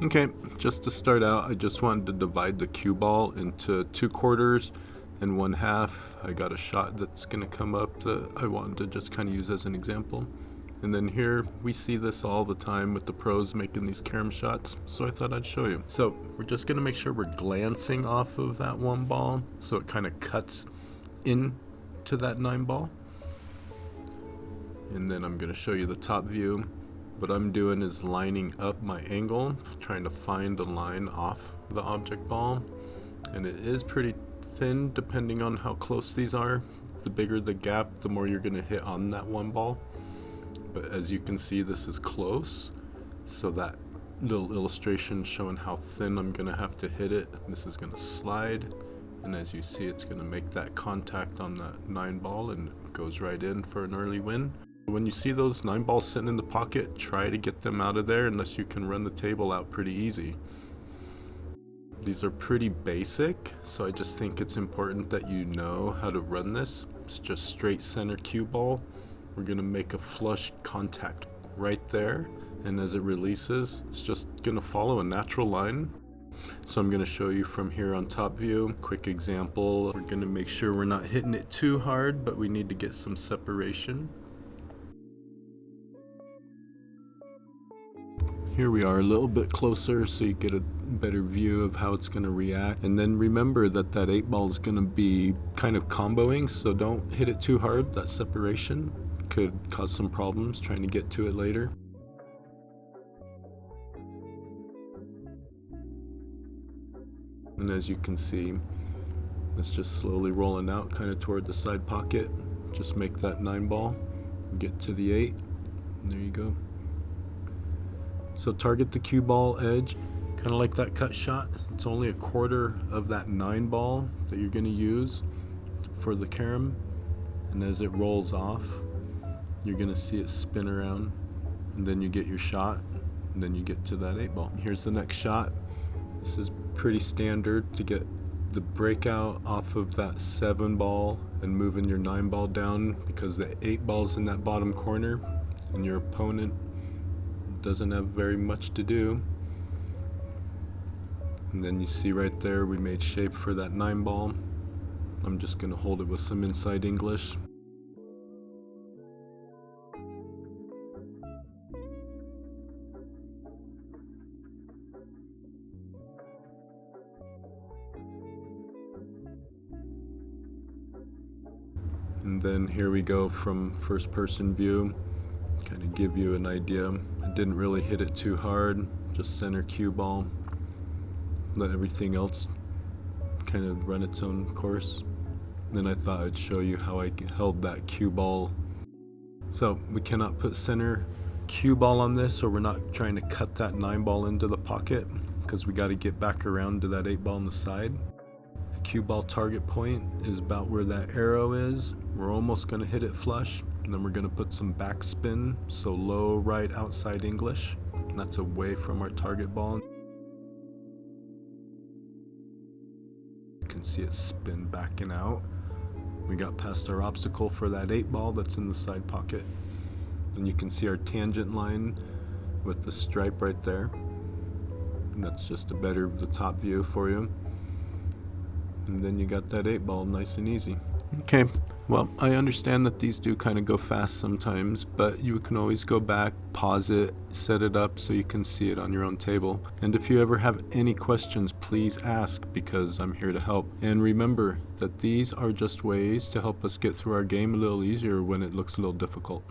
Okay, just to start out, I just wanted to divide the cue ball into 2/4 and 1/2. I got a shot that's going to come up that I wanted to just kind of use as an example. And then here, we see this all the time with the pros making these carom shots, so I thought I'd show you. So we're just going to make sure we're glancing off of that 1 ball, so it kind of cuts into that 9 ball. And then I'm going to show you the top view. What I'm doing is lining up my angle, trying to find a line off the object ball. And it is pretty thin depending on how close these are. The bigger the gap, the more you're going to hit on that 1 ball. But as you can see, this is close. So that little illustration showing how thin I'm going to have to hit it. This is going to slide. And as you see, it's going to make that contact on that 9 ball and it goes right in for an early win. When you see those 9 balls sitting in the pocket, try to get them out of there unless you can run the table out pretty easy. These are pretty basic, so I just think it's important that you know how to run this. It's just straight center cue ball. We're going to make a flush contact right there, and as it releases, it's just going to follow a natural line. So I'm going to show you from here on top view. Quick example. We're going to make sure we're not hitting it too hard, but we need to get some separation. Here we are a little bit closer so you get a better view of how it's going to react. And then remember that that 8 ball is going to be kind of comboing, so don't hit it too hard. That separation could cause some problems trying to get to it later. And as you can see, it's just slowly rolling out kind of toward the side pocket. Just make that 9 ball, get to the 8, and there you go. So target the cue ball edge, kind of like that cut shot. It's only 1/4 of that 9 ball that you're going to use for the carom. And as it rolls off, you're going to see it spin around. And then you get your shot, and then you get to that 8 ball. Here's the next shot. This is pretty standard to get the breakout off of that 7 ball and moving your 9 ball down, because the 8 ball's in that bottom corner and your opponent doesn't have very much to do. And then you see right there we made shape for that 9 ball. I'm just going to hold it with some inside English. And then here we go from first person view, kind of give you an idea. I didn't really hit it too hard, just center cue ball. Let everything else kind of run its own course. Then I thought I'd show you how I held that cue ball. So we cannot put center cue ball on this, or we're not trying to cut that 9 ball into the pocket, because we got to get back around to that 8 ball on the side. The cue ball target point is about where that arrow is. We're almost going to hit it flush, and then we're going to put some backspin, so low right outside English, and that's away from our target ball. You can see it spin backing out. We got past our obstacle for that 8 ball that's in the side pocket. And you can see our tangent line with the stripe right there. And that's just the top view for you. And then you got that 8 ball nice and easy. Okay, well, I understand that these do kind of go fast sometimes, but you can always go back, pause it, set it up so you can see it on your own table. And if you ever have any questions, please ask, because I'm here to help. And remember that these are just ways to help us get through our game a little easier when it looks a little difficult.